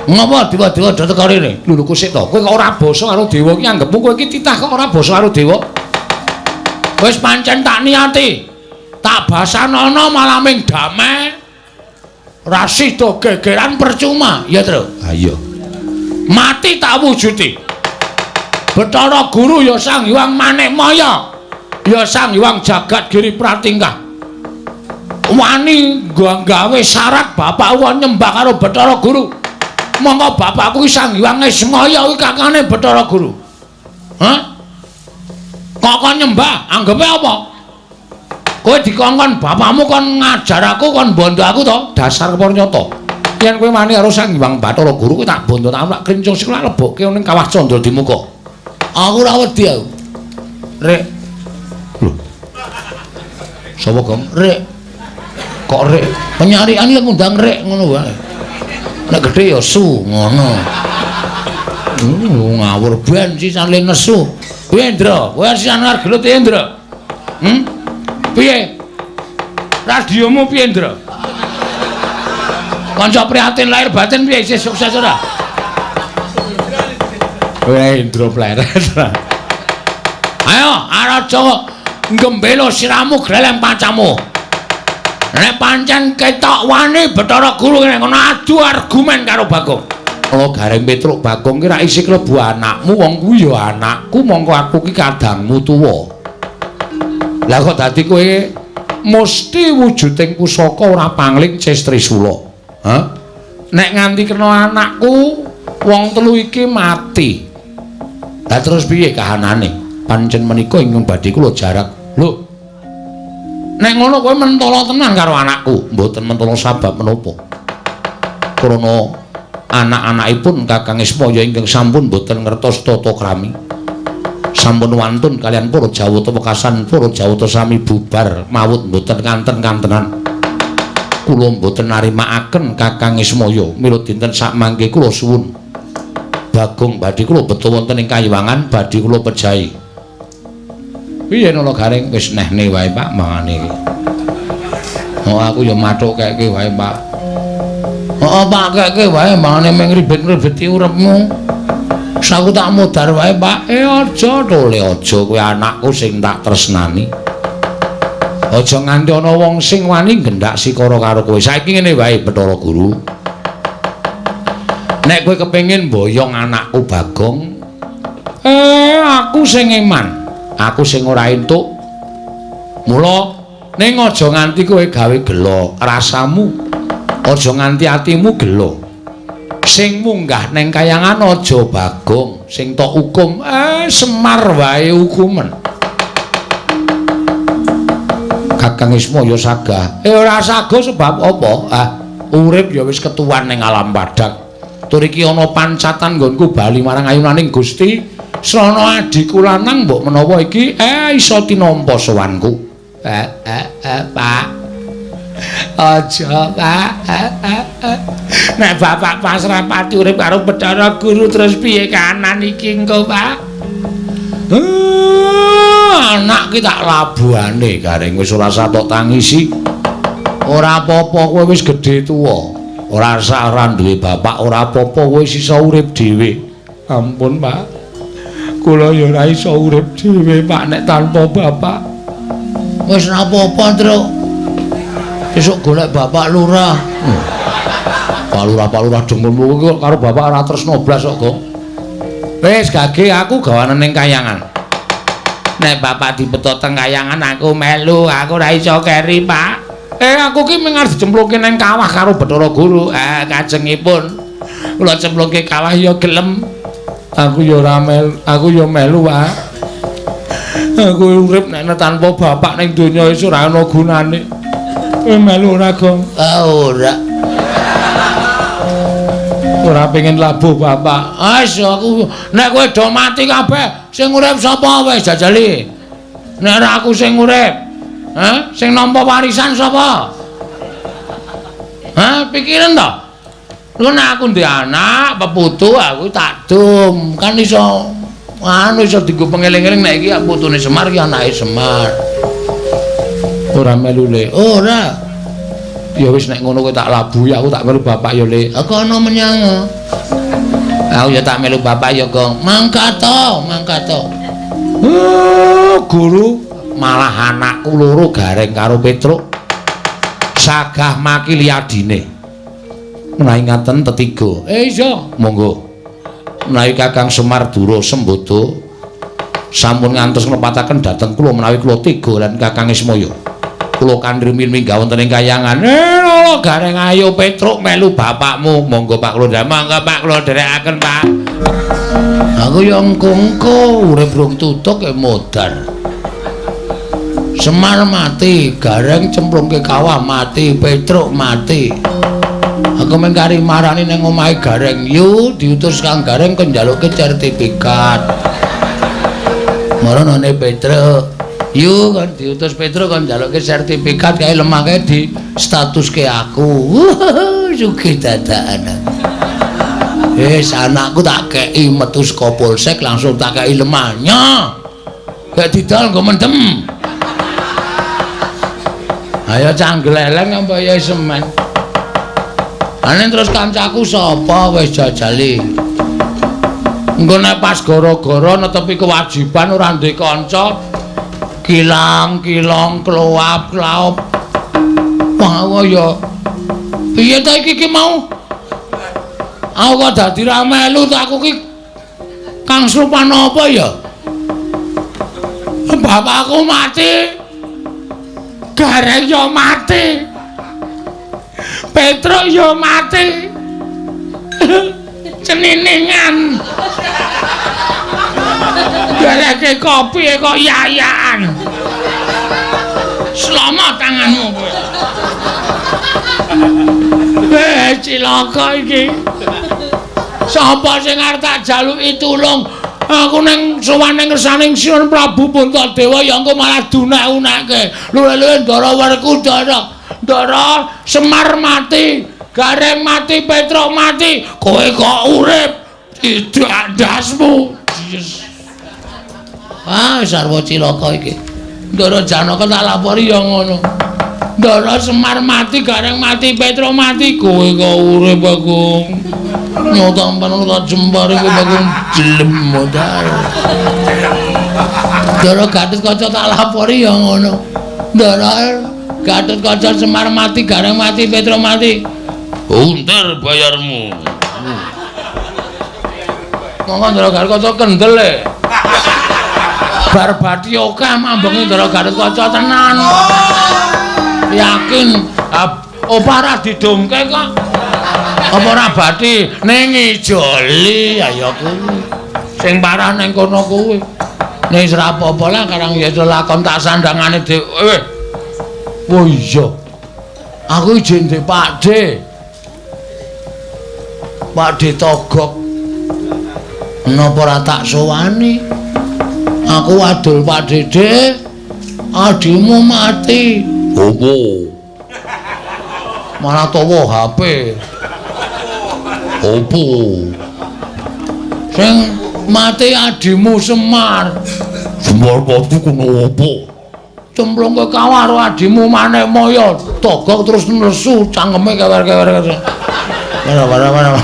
Ngapa dewa-dewa do teko rene? Lho kok sik to. Kowe kok ora basa karo dewa ki anggepmu kowe iki titah kok ora basa karo dewa. Wis pancen tak niati. Tak basanono malah ming damai. Ra sida gegeran percuma, ya, Tru. Ha iya. Mati tak wujuti. Bathara Guru ya Sang Hyang Manikmaya. Ya Sang Hyang Jagat Giri Pratingkah. Wani gawe syarat bapakku nyembah karo Bathara Guru. Monggo bapakku ki Sang Hyang Ismaya kuwi kakane Bathara Guru. Hah? Kok kon nyembah? Anggepe apa? Kowe dikongkon bapakmu kon ngajar aku kon bondo aku to? Dasar kepornyata. Yen kowe wani karo Sang Hyang Bathara Guru kowe tak bondo tak kencung sik lak lebokke ning Kawah Candra di muka. Aku ora wedi aku. Rek. Lho. Sapa, Gong? Rek. Kok rek? Penyarian iki ngundang rek ngono wae. Nek gedhe ya su ngono. Ngawur ben sisane nesu. Piye, Ndra? Kowe sisan arep gelut ya, Ndra? Piye? Radiomu piye, Ndra? Kanca prihatin lahir batin piye isih sukses ora? Kowe Ndra pleret. Ayo, araja gembelo siramu greleng pancamu. Nek pancen ketok wani Bathara Guru nek ngono adu argumen karo Bagong. Ana gareng Petruk Bagong ki ra isih klebu anakmu, wong kuwi ya anakku, mongko aku ki kadangmu tuwa. Lah kok dadi kowe mesti wujuding pusaka ora pangling Cestrisula. Hah? Nek nganti kena anakku, wong telu iki mati. Lah terus piye kahanane? Pancen menika ingkang badhe kula jarak. Lho. Nek ngono kowe mentala tenan karo anakku, mboten mentala sabab menapa. Krana anak-anakipun Kakang Ismaya ingkang sampun mboten ngertos tata krami. Sampun wantun kalian para Jawata Wekasan, para Jawata sami bubar mawut mboten kanten-kantenan. Kula mboten narimakaken Kakang Ismaya milut dinten sak mangke kula suwun. Bagong badhe kula beto wonten ing kayiwangan badhe kula pejahi. Piye nolo gareng wis nehne wae Pak mangane iki. Oh aku ya mathukake wae Pak. Heeh Pak keke wae mangane mung ribet-ribeti uripmu. Saku tak modar wae Pak. Aja tole aja kowe anakku sing tak tresnani. Aja nganti ana wong sing wani gendak sikara karo kowe. Saiki ngene wae Bathara Guru. Nek kowe kepengin mboyong anakku Bagong, aku sing iman. Aku sing ora entuk. Mula ning aja nganti kowe gawe gelo rasamu. Aja nganti atimu gelo. Sing munggah ning kayangan aja Bagong, sing tok hukum Semar wae hukumen. Kakang Ismaya sagah. Ora sagah sebab apa? Urip ya wis ketuan ning alam padhak. Tur iki ana pancatan nggonku bali marang ayunaning Gusti. Srana adhiku lanang mbok menawa iki iso tinampa sowanku. Pak. Aja, Pak. Nek bapak pasrah pati urip karo Bathara Guru terus piye kanan iki engko, Pak? Anak ki tak labuhane gareng wis ora satok tangisi. Ora apa-apa kowe wis gedhe tuwa. Ora sak ora duwe bapak, ora apa-apa kowe iso urip dhewe. Ampun, Pak. Kula ya ora iso urip dhewe Pak nek tanpa bapak. Wis ora apa-apa, Truk. Besok golek bapak lurah. Pak lurah dengkulmu iki karo bapak ora tresno blas kok, Gong. Wis gage aku gawanen ning kayangan. Nek bapak dipetot teng kayangan aku melu, aku ora iso keri, Pak. Aku ki mung arep dicempluke ning kawah karo Bathara Guru. Kajengipun kula cempluke kawah ya gelem. Aku ya ora melu, Pak. Aku urip nek tanpa bapak ning donya wis ora ana gunane. Kowe melu ora, Gong? Ora. Ora pengen labuh bapak. Aku nek kowe do mati kabeh, sing urip sapa wis jajali? Nek ora aku sing urip, sing nampa warisan sapa? Pikiran to? Lu nek aku ndek anak, peputu aku tak dum. Kan iso iso dienggo pengeling-eling nek iki putune Semar iki anake Semar. Ora melu le. Ora. Ya wis nek ngono kowe tak labuhi aku tak melu bapak ya Le. Aku ana menyang. Aku ya tak melu bapak ya Gong. Mangkato. Guru malah anakku loro Gareng karo Petruk. Sagah makili adine. Menawi ngaten tetiga. Iya, monggo. Menawi Kakang Semar Dura Sembodo sampun ngantos nglepataken dhateng kula menawi kula tega lan Kakang Ismaya. Kula kandhri mingga wonten ing kayangan. Lho Gareng ayo Petruk melu bapakmu. Monggo Pak Kula monggo Pak kula dherekaken Pak. Aku ya engko-engko urip rung tutuk ya modar. Semar mati, Gareng cemplungke kawah mati, Petruk mati. Aku mengkari marani nang omahe Gareng, yu diutus Kang Gareng kon njalukke sertifikat. Maranane Petruk, yu kon diutus Petruk kon njalukke sertifikat kae lemah kae di statuske aku. Sugih dadakan. Anakku tak kei metu saka polsek langsung tak kei lemahnya. Gak didol nggo mendem. Ayo canggleleng apa ya semen. Ane terus kancaku sapa wis jajali. Engko nek pas gara-gara netepi kewajiban ora ndek kanca kilang-kilong kloap-klaup. Wah ya. Piye ta iki mau? Aku kok dadi ra melu ta aku ki Kang Supan apa ya? Bapakku mati. Gareng yo mati. Petruk yo mati. Ceniningan. Gareke kopi kok yayaan. Selamat tanganmu kowe. Cilaka iki. Sapa sing arep tak jaluki tulung? Aku ning sowan ning ngersaning Sinuwun Prabu Puntadewa ya engko malah dunek-unekke. Luwe-luwe Ndara Werku Ndara Semar mati, Gareng mati, Petruk mati. Kowe kok urip? Idandasmu. Sarwa cilaka iki. Ndara Janaka tak lapori ya ngono. Ndara Semar mati, Gareng mati, Petruk mati. Kowe kok urip Bagong? Nyotampan tak jembar iki Bagong jelem modal. Ndara Gatotkaca tak lapori ya ngono. Ndara Gatotkaca Semar mati, Gareng mati, Petruk mati. Unter bayarmu. Monggo Ndara Gatotkaca kendel e. Bar bathi akeh mambengi Ndara Gatotkaca tenan. Yakin apa ora didomke kok? Apa ora bathi ning ijoli ayo kuwi. Sing parah ning kono kuwi. Ning wis ora apa-apa lah karang ya lakon tak sandangane dhewe. Oh iya. Aku ijin ndek Pakde. Pakde Togok. Napa ora tak sowani? Aku adul Pakde, Dik. Adimu mati. Opo? Malah tawa HP. Opo? Sing mati adimu Semar. Semar padha kono opo? Cemplung ke kawah karo adimu Manik Maya. Togok terus nesu cangkeme kewer-kewer. Mana.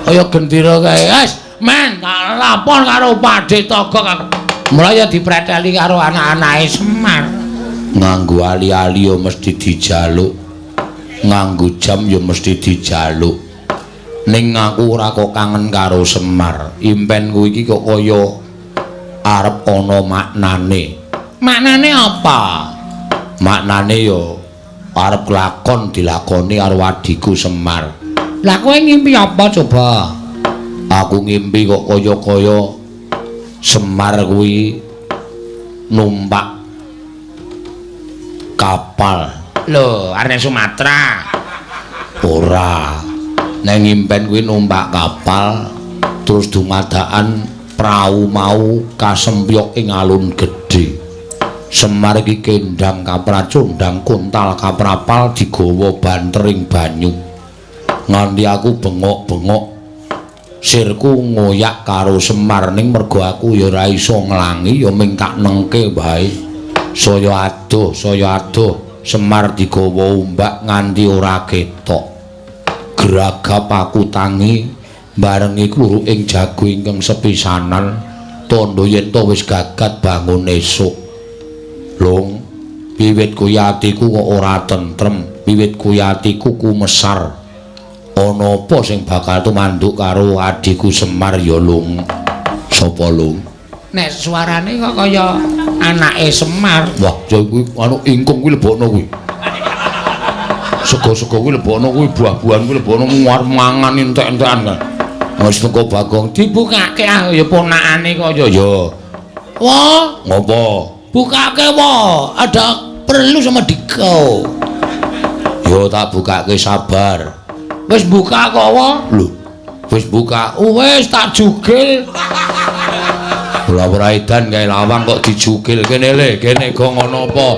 Kaya gendira kae. Wis, men tak lapor karo Pakde Togok aku. Mulai ya dipreteli karo anak-anake Semar. Nganggo ali-ali ya mesti dijaluk. Nganggo jam ya mesti dijaluk. Ning aku ora kok kangen karo Semar. Impenku iki kok kaya arep ana maknane. Maknane apa? Maknane ya arep lakon dilakoni karo adiku Semar. Lah kowe ngimpi apa coba? Aku ngimpi kok kaya-kaya Semar kuwi numpak kapal. Lho, arep Sumatera. Ora. Nang impen kuwi numpak kapal terus dumadakan prau mau kasempyok ing alun gedhe. Semar iki kendang kapracundang kuntal kaprapal digawa bantering banyu. Nganti aku bengok-bengok sirku ngoyak karo Semar ning mergo aku ya ora iso nglangi ya ming tak nengke wae. Saya adoh Semar digawa umbak nganti ora ketok. Geragap aku tangi barengi kluru ing jago ingkang sepisanan tandha yen to wis gagat bangun esuk. Lung, wiwit kuwi atiku kok ora tentrem, wiwit kuwi atiku kumesar. Ana apa sing bakal tumanduk karo adiku Semar ya, Lung? Sapa, Lung? Nek suarane kok kaya anake Semar. Wah, ya kuwi anu ingkung kuwi lebokno kuwi. Sego-sego kuwi lebokno kuwi, buah-buahan kuwi lebokno mangan entek-entekan kan. Wis teko Bagong dibukake ya ponakane kok ya. Wah, ngopo? Bukake wae. Ada perlu sama Diko. Yo tak bukake sabar. Wis buka kok wae. Lho, wis buka. Wis tak jugil. Ora edan kae lawang kok dijugil kene le, kene gong ana apa?